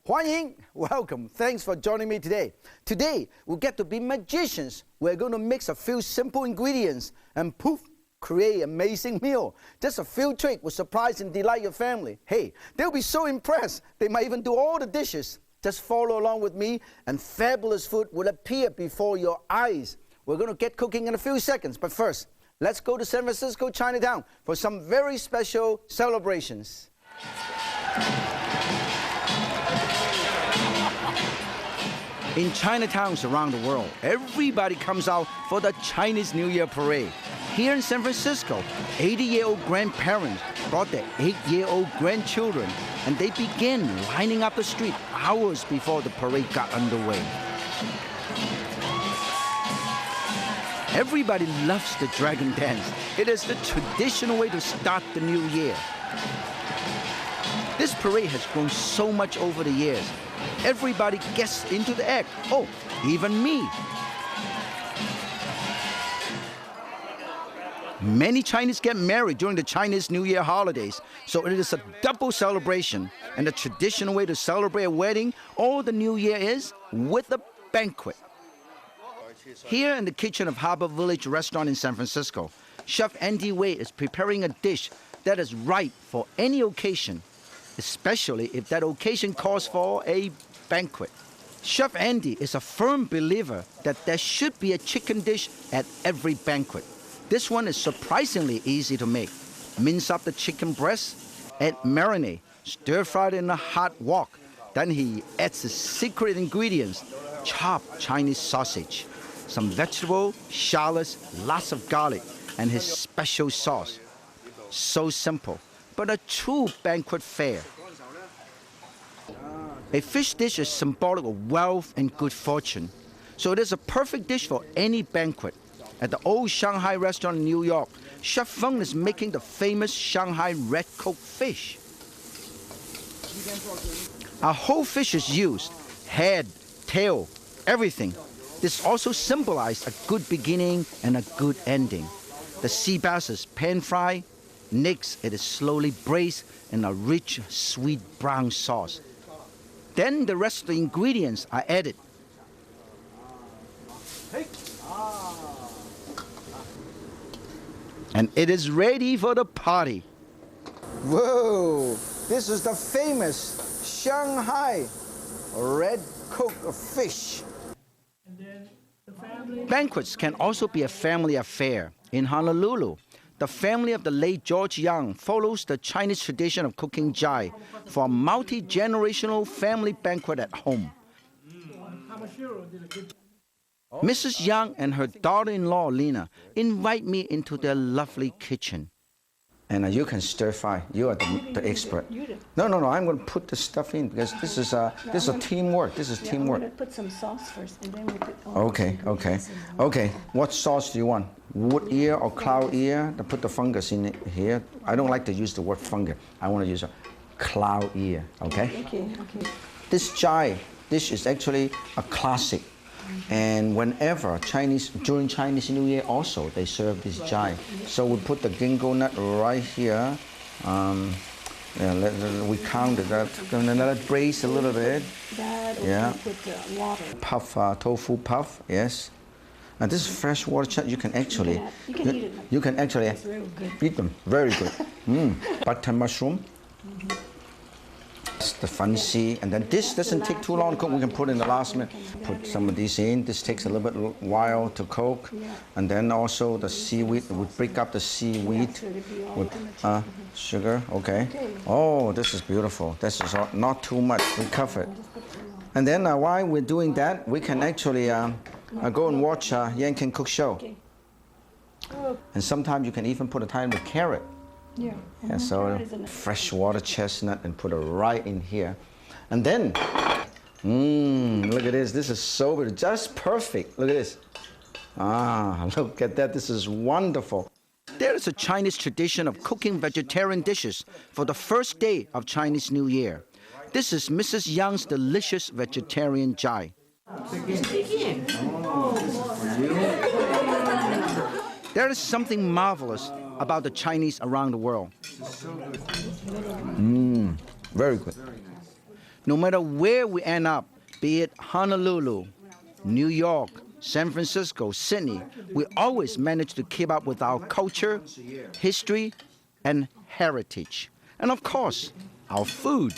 欢迎, welcome. Thanks for joining me today. Today, we get to be magicians. We're going to mix a few simple ingredients and poof, create an amazing meal. Just a few tricks will surprise and delight your family. Hey, they'll be so impressed, they might even do all the dishes. Just follow along with me and fabulous food will appear before your eyes. We're going to get cooking in a few seconds, but first, let's go to San Francisco, Chinatown for some very special celebrations. In Chinatowns around the world, everybody comes out for the Chinese New Year parade. Here in San Francisco, 80-year-old grandparents brought their 8-year-old grandchildren, and they began lining up the street hours before the parade got underway. Everybody loves the dragon dance. It is the traditional way to start the new year. This parade has grown so much over the years. Everybody gets into the act. Oh, even me. Many Chinese get married during the Chinese New Year holidays, so it is a double celebration. And the traditional way to celebrate a wedding or the New Year is with a banquet. Here in the kitchen of Harbor Village Restaurant in San Francisco, Chef Andy Wei is preparing a dish that is right for any occasion, especially if that occasion calls for a banquet. Chef Andy is a firm believer that there should be a chicken dish at every banquet. This one is surprisingly easy to make. Mince up the chicken breast, add marinade, stir-fry it in a hot wok. Then he adds his secret ingredients, chopped Chinese sausage, some vegetable, shallots, lots of garlic, and his special sauce. So simple, but a true banquet fare. A fish dish is symbolic of wealth and good fortune, so it is a perfect dish for any banquet. At the old Shanghai restaurant in New York, Chef Feng is making the famous Shanghai red coat fish. A whole fish is used, head, tail, everything. This also symbolizes a good beginning and a good ending. The sea bass is pan-fried. Next, it is slowly braised in a rich, sweet brown sauce. Then the rest of the ingredients are added. And it is ready for the party. Whoa, this is the famous Shanghai red coat fish. Banquets can also be a family affair. In Honolulu, the family of the late George Young follows the Chinese tradition of cooking jai for a multi-generational family banquet at home. Mrs. Young and her daughter-in-law, Lena, invite me into their lovely kitchen. And you can stir fry. You are the expert. No, I'm going to put the stuff in because this is teamwork. This is teamwork. I'm going to put some sauce first, and then we put. Okay. What sauce do you want? Wood ear or cloud ear? To put the fungus in it here. I don't like to use the word fungus. I want to use a cloud ear. Okay. Okay. This jai dish is actually a classic. And whenever during Chinese New Year also, they serve this jai. So we put the ginkgo nut right here. We counted that. Gonna let it braise a little bit. With the water. Puff, tofu puff, yes. And this is fresh water. You can actually, you can actually eat them. Very good. Butter mushroom. The fancy, and then this doesn't take too long to cook. We can put in the last minute. Put some of these in. This takes a little bit while to cook, and then also the seaweed. We break up the seaweed with sugar. Okay. Oh, this is beautiful. This is not too much. We cover it, and then while we're doing that, we can actually go and watch Yan Can Cook show. And sometimes you can even put a time with carrot. Yeah, so fresh water chestnut and put it right in here. And then, look at this. This is so good, just perfect. Look at this. Look at that. This is wonderful. There is a Chinese tradition of cooking vegetarian dishes for the first day of Chinese New Year. This is Mrs. Young's delicious vegetarian jai. There is something marvelous about the Chinese around the world. Very good. no matter where we end up, be it Honolulu, New York, San Francisco, Sydney, we always manage to keep up with our culture, history, and heritage. And of course, our food.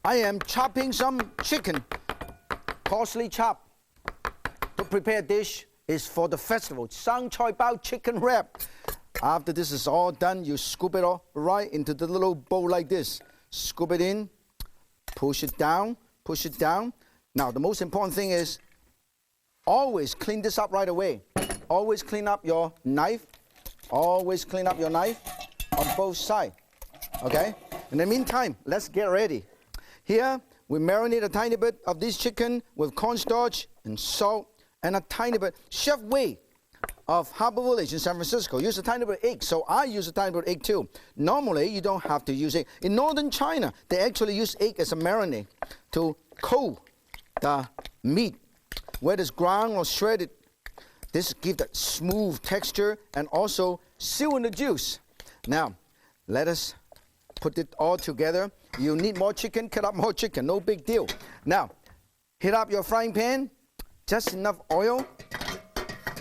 I am chopping some chicken, coarsely chopped. To prepare a dish is for the festival, Sang Choi Bao chicken wrap. After this is all done, you scoop it all right into the little bowl like this. Scoop it in, push it down, push it down. Now, the most important thing is always clean this up right away. Always clean up your knife. Always clean up your knife on both sides. Okay? In the meantime, let's get ready. Here, we marinate a tiny bit of this chicken with cornstarch and salt and a tiny bit. Chef Wei of Harbor Village in San Francisco use a tiny bit of egg, so I use a tiny bit of egg too. Normally, you don't have to use egg. In northern China, they actually use egg as a marinade to coat the meat, whether it's ground or shredded. This gives that smooth texture and also seal in the juice. Now, let us put it all together. You need more chicken, cut up more chicken, no big deal. Now, heat up your frying pan, just enough oil,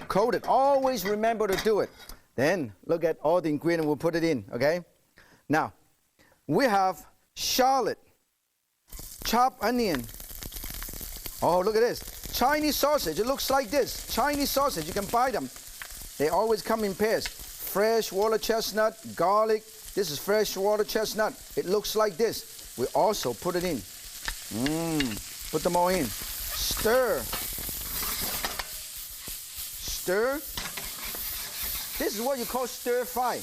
coat it. Always remember to do it. Then, look at all the ingredients, we'll put it in, okay? Now, we have shallot, chopped onion. Oh, look at this. Chinese sausage, it looks like this. Chinese sausage, you can buy them. They always come in pairs. Fresh water chestnut, garlic. This is fresh water chestnut. It looks like this. We also put it in. Put them all in. Stir. Stir. This is what you call stir fry.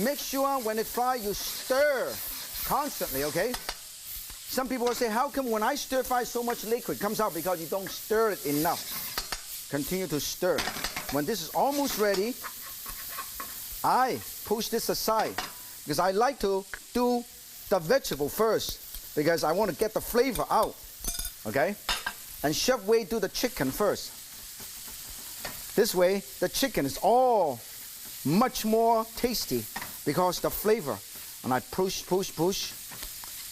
Make sure when it fry, you stir constantly, okay? Some people will say, how come when I stir fry so much liquid comes out? Because you don't stir it enough. Continue to stir. When this is almost ready, I push this aside because I like to do the vegetable first because I want to get the flavor out, okay? And Chef Wei do the chicken first. This way, the chicken is all much more tasty because the flavor. And I push, push, push.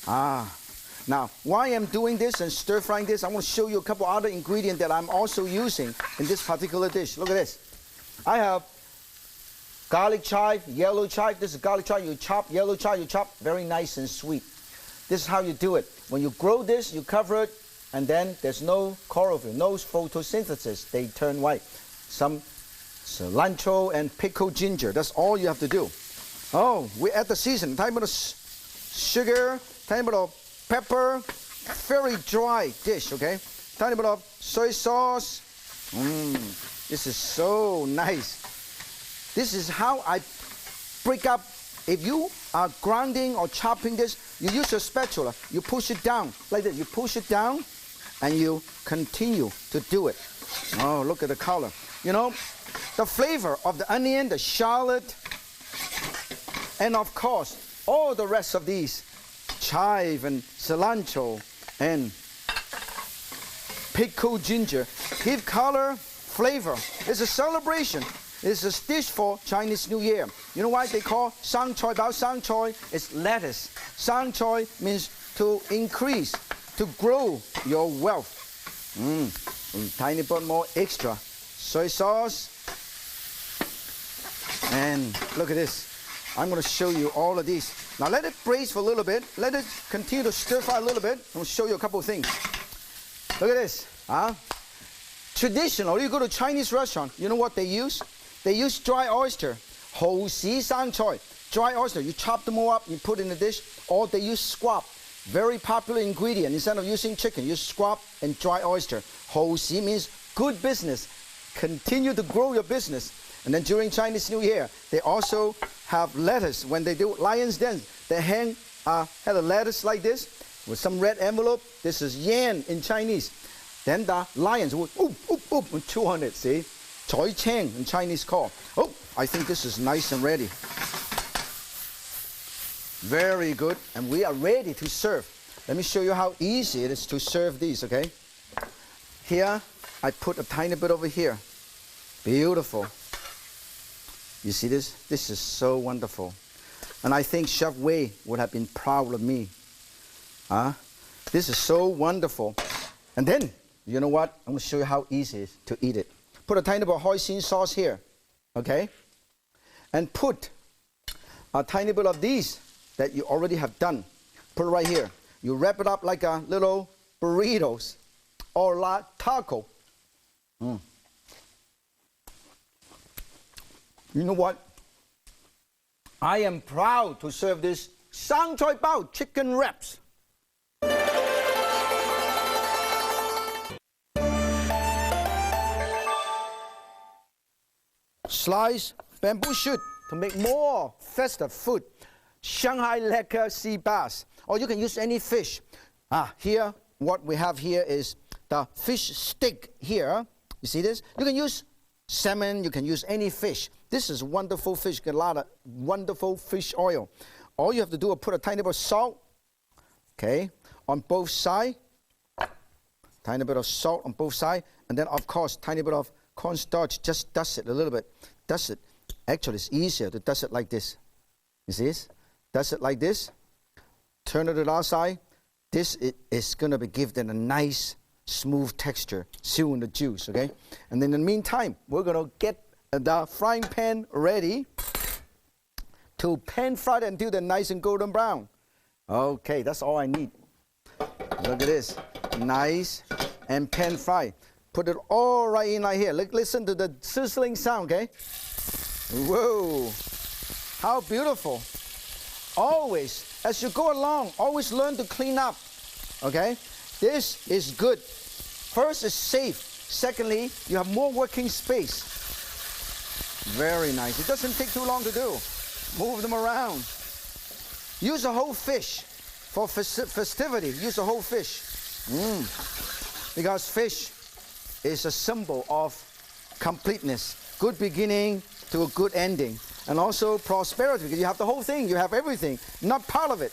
Now, why I'm doing this and stir frying this, I want to show you a couple other ingredients that I'm also using in this particular dish. Look at this. I have garlic chive, yellow chive. This is garlic chive. You chop yellow chive, you chop very nice and sweet. This is how you do it. When you grow this, you cover it, and then there's no chlorophyll, no photosynthesis. They turn white. Some cilantro and pickled ginger. That's all you have to do. Oh, we add the season. Tiny bit of sugar, tiny bit of pepper. Very dry dish, okay? Tiny bit of soy sauce. This is so nice. This is how I break up. If you are grinding or chopping this, you use a spatula. You push it down like this. You push it down and you continue to do it. Oh, look at the color. You know, the flavor of the onion, the shallot, and of course, all the rest of these, chive and cilantro and pickled ginger, give color, flavor. It's a celebration. It's a dish for Chinese New Year. You know why they call Sang Choi Bao? Sang Choi is lettuce. Sang Choi means to increase, to grow your wealth. A tiny bit more extra soy sauce. And look at this. I'm going to show you all of these. Now let it braise for a little bit. Let it continue to stir fry a little bit. I'll show you a couple of things. Look at this. Traditional, you go to Chinese restaurant, you know what they use? They use dry oyster. Hou xi sang choi. Dry oyster. You chop them all up, you put in the dish, or they use squab. Very popular ingredient. Instead of using chicken, use squab and dry oyster. Hou xi means good business. Continue to grow your business. And then during Chinese New Year, they also have lettuce. When they do lion's dance, they have a lettuce like this with some red envelope. This is yan in Chinese. Then the lions would chew on it, see? Choi chang in Chinese call. Oh, I think this is nice and ready. Very good. And we are ready to serve. let me show you how easy it is to serve these, okay? Here, I put a tiny bit over here. Beautiful. You see this? This is so wonderful. And I think Chef Wei would have been proud of me. This is so wonderful. And then, you know what? I'm going to show you how easy it is to eat it. Put a tiny bit of hoisin sauce here, okay? And put a tiny bit of these that you already have done. Put it right here. You wrap it up like a little burritos or la taco. You know what? I am proud to serve this sang choy bao chicken wraps. Slice bamboo shoot to make more festive food. Shanghai lekker sea bass. Or you can use any fish. Here, what we have here is the fish stick here. You see this? You can use salmon, you can use any fish. This is wonderful fish, get a lot of wonderful fish oil. All you have to do is put a tiny bit of salt, okay, on both sides. Tiny bit of salt on both sides. And then, of course, tiny bit of cornstarch. Just dust it a little bit. Dust it. Actually, it's easier to dust it like this. You see this? Dust it like this. Turn it to the outside. This is going to be given a nice, smooth texture. Seal in the juice, okay? And then in the meantime, we're going to get the frying pan ready to pan fry it until they're nice and golden brown. Okay, that's all I need. Look at this. Nice and pan fry. Put it all right in right here. Listen to the sizzling sound, okay? Whoa. How beautiful. Always, as you go along, always learn to clean up, okay? This is good. First, it's safe. Secondly, you have more working space. Very nice. It doesn't take too long to do. Move them around. Use a whole fish for festivity. Use a whole fish. Because fish is a symbol of completeness. Good beginning to a good ending. And also prosperity, because you have the whole thing. You have everything, not part of it.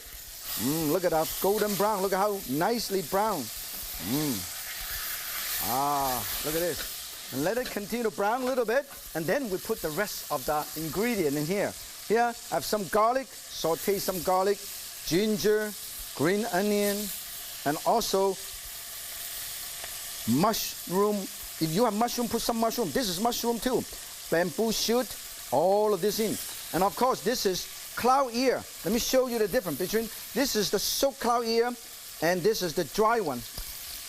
Look at that golden brown. Look at how nicely brown. Look at this. And let it continue to brown a little bit. And then we put the rest of the ingredient in here. Here, I have some garlic. Saute some garlic. Ginger, green onion, and also mushroom. If you have mushroom, put some mushroom. This is mushroom too. Bamboo shoot. All of this in. And of course, this is cloud ear. Let me show you the difference between, this is the soaked cloud ear and this is the dry one.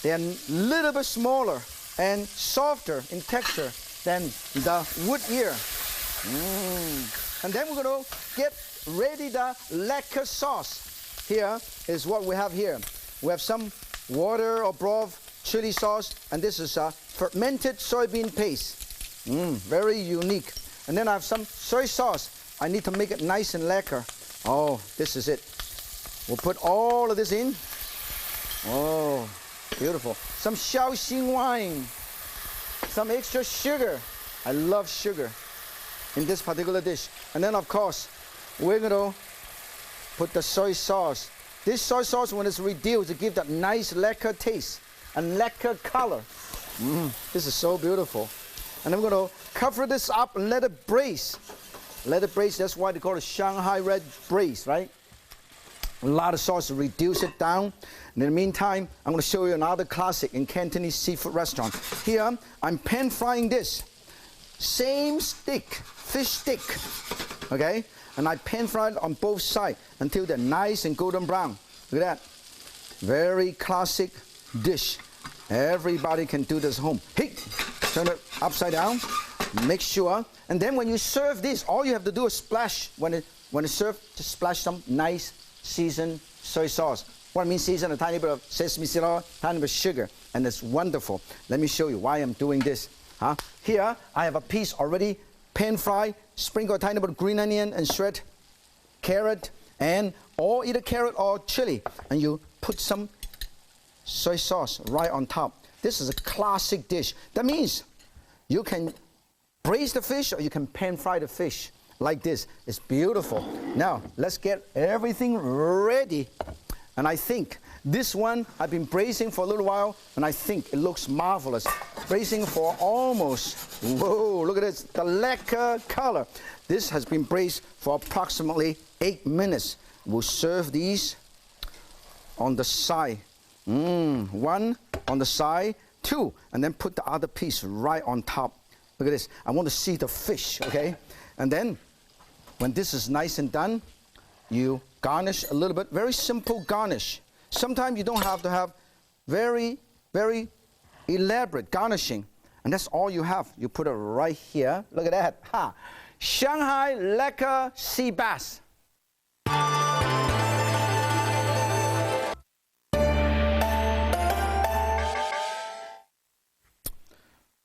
They're a little bit smaller and softer in texture than the wood ear. And then we're going to get ready the lekker sauce. Here is what we have here. We have some water or broth chili sauce, and this is a fermented soybean paste. Very unique. And then I have some soy sauce. I need to make it nice and lekker. Oh, this is it. We'll put all of this in. Oh, beautiful. Some Shaoxing wine. Some extra sugar. I love sugar in this particular dish. And then, of course, we're going to put the soy sauce. This soy sauce, when it's reduced, it gives that nice lekker taste and lekker color. This is so beautiful. And I'm going to cover this up and let it braise. Let it braise. That's why they call it Shanghai red braise, right? A lot of sauce to reduce it down. And in the meantime, I'm going to show you another classic in Cantonese seafood restaurant. Here, I'm pan frying this. Same stick, fish stick, okay? And I pan fry it on both sides until they're nice and golden brown. Look at that. Very classic dish. Everybody can do this at home. Hey, turn it upside down. Make sure. And then when you serve this, all you have to do is splash. When it's served, just splash some nice seasoned soy sauce. What I mean seasoned, a tiny bit of sesame seed oil, tiny bit of sugar, and it's wonderful. Let me show you why I'm doing this. Here, I have a piece already pan fried, sprinkle a tiny bit of green onion and shred carrot, and or either carrot or chili, and you put some soy sauce right on top. This is a classic dish. That means you can braise the fish or you can pan fry the fish like this. It's beautiful. Now, let's get everything ready. And I think This one I've been braising for a little while, and I think it looks marvelous. Braising for almost, whoa, look at this, the lacquer color. This has been braised for approximately 8 minutes. We'll serve these on the side. One on the side, two, and then put the other piece right on top. Look at this. I want to see the fish, okay? And then, when this is nice and done, you garnish a little bit. Very simple garnish. Sometimes you don't have to have very, very elaborate garnishing. And that's all you have. You put it right here. Look at that. Ha! Shanghai lacquer sea bass.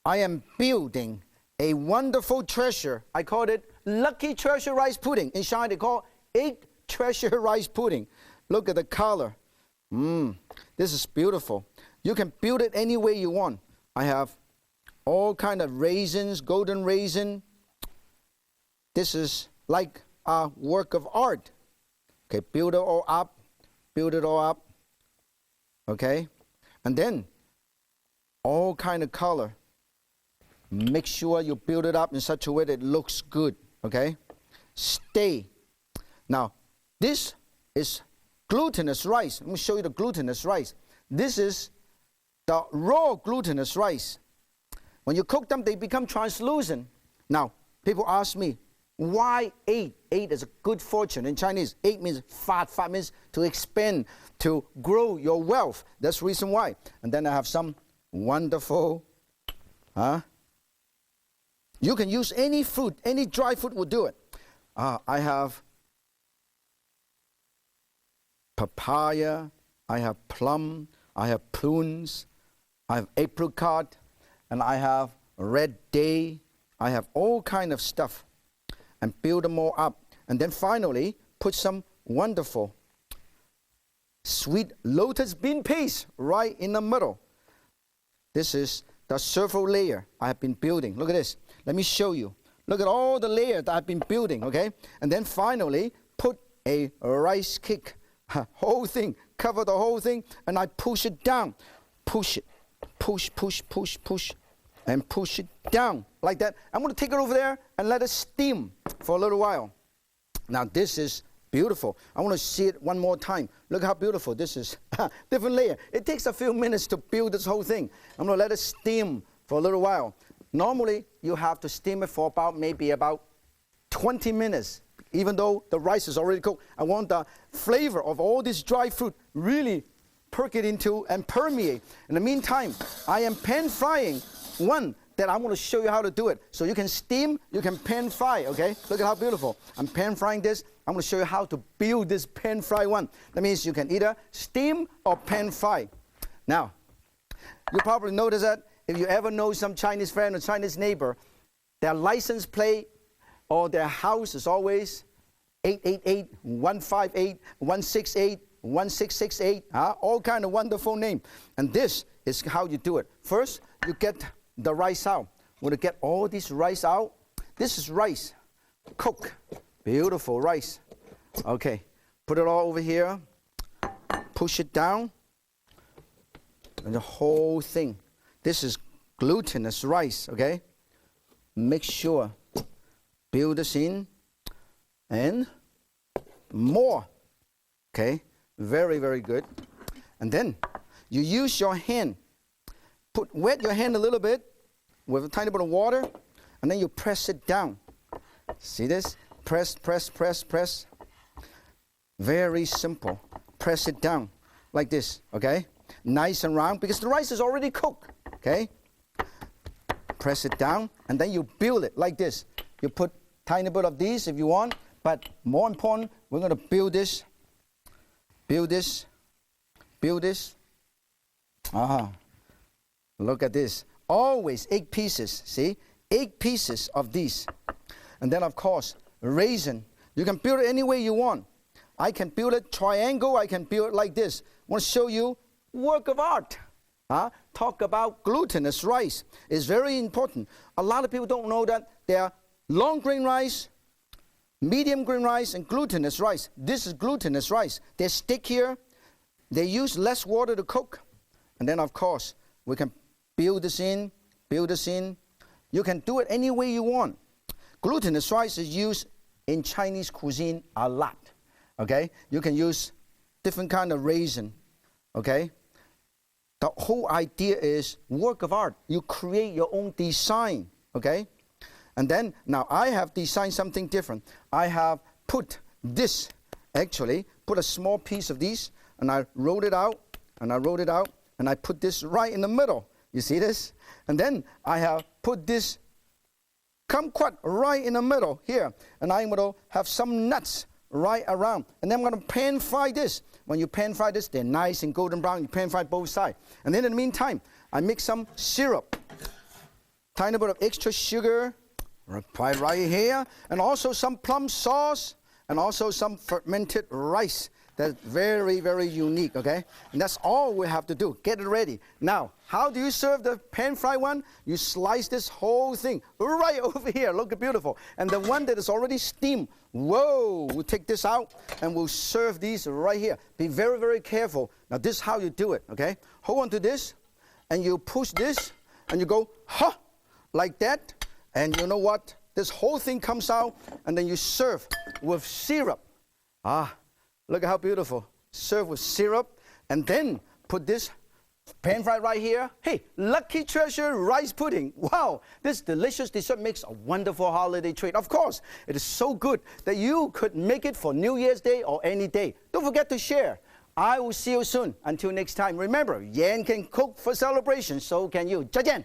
I am building a wonderful treasure. I call it Lucky Treasure Rice Pudding. In Shanghai, they call it Treasure Rice Pudding. Look at the color. This is beautiful. You can build it any way you want. I have all kind of raisins, golden raisin. This is like a work of art. Okay, build it all up. Build it all up. Okay? And then, all kind of color. Make sure you build it up in such a way that it looks good. Okay? Stay. Now, this is glutinous rice. Let me show you the glutinous rice. This is the raw glutinous rice. When you cook them, they become translucent. Now, people ask me, why 8? 8 is a good fortune. In Chinese, 8 means fat. Fat means to expand, to grow your wealth. That's the reason why. And then I have some wonderful, you can use any fruit, any dry fruit will do it. I have papaya, I have plum, I have prunes, I have apricot, and I have red day. I have all kind of stuff, and build them all up. And then finally, put some wonderful sweet lotus bean paste right in the middle. This is the several layer I have been building. Look at this. Let me show you. Look at all the layers that I've been building, okay? And then finally, put a rice cake, whole thing, cover the whole thing, and I push it down. Push it. Push, push, push, push, and push it down like that. I'm going to take it over there and let it steam for a little while. Now, this is beautiful. I want to see it one more time. Look how beautiful this is. Different layer. It takes a few minutes to build this whole thing. I'm going to let it steam for a little while. Normally, you have to steam it for maybe about 20 minutes, even though the rice is already cooked. I want the flavor of all this dry fruit really perk it into and permeate. In the meantime, I am pan frying one that I'm going to show you how to do it. So you can steam, you can pan fry, okay? Look at how beautiful. I'm pan frying this. I'm going to show you how to build this pan fry one. That means you can either steam or pan fry. Now, you probably notice that if you ever know some Chinese friend or Chinese neighbor, their license plate or their house is always 888, 158, 168, 1668, all kind of wonderful name. And this is how you do it. First, you get the rice out. We're going to get all this rice out. This is rice, cooked, beautiful rice. Okay, put it all over here, push it down, and the whole thing. This is glutinous rice, okay? Make sure, build this in, and more, okay? Very, very good. And then you use your hand. Wet your hand a little bit with a tiny bit of water, and then you press it down. See this? Press, press, press, press. Very simple. Press it down like this, okay? Nice and round, because the rice is already cooked, okay? Press it down, and then you build it like this. You put tiny bit of these if you want, but more important, we're going to build this. Build this. Build this. Look at this. Always 8 pieces, see? 8 pieces of these. And then, of course, raisin. You can build it any way you want. I can build it triangle. I can build it like this. I want to show you work of art. Talk about glutinous rice. It's very important. A lot of people don't know that there are long grain rice, medium grain rice, and glutinous rice. This is glutinous rice. They stick here. they use less water to cook. And then, of course, we can build this in. You can do it any way you want. Glutinous rice is used in Chinese cuisine a lot, okay? You can use different kind of raisin, okay? The whole idea is work of art. You create your own design, okay? And then, now I have designed something different. I have put this, actually, put a small piece of these, and I rolled it out, and I put this right in the middle. You see this? And then I have put this kumquat right in the middle here, and I'm going to have some nuts right around. And then I'm going to pan fry this. When you pan fry this, they're nice and golden brown. You pan fry both sides. And then in the meantime, I mix some syrup. Tiny bit of extra sugar, right here. And also some plum sauce, and also some fermented rice. That's very, very unique, okay? And that's all we have to do. Get it ready. Now, how do you serve the pan-fried one? You slice this whole thing right over here. Look beautiful. And the one that is already steamed, whoa, we'll take this out and we'll serve these right here. Be very, very careful. Now, this is how you do it, okay? Hold on to this, and you push this, and you go, ha, like that. And you know what? This whole thing comes out, and then you serve with syrup. Look at how beautiful. Serve with syrup, and then put this pan-fried right here. Hey, lucky treasure rice pudding. Wow, this delicious dessert makes a wonderful holiday treat. Of course, it is so good that you could make it for New Year's Day or any day. Don't forget to share. I will see you soon. Until next time, remember, Yan can cook for celebration, so can you. 再见。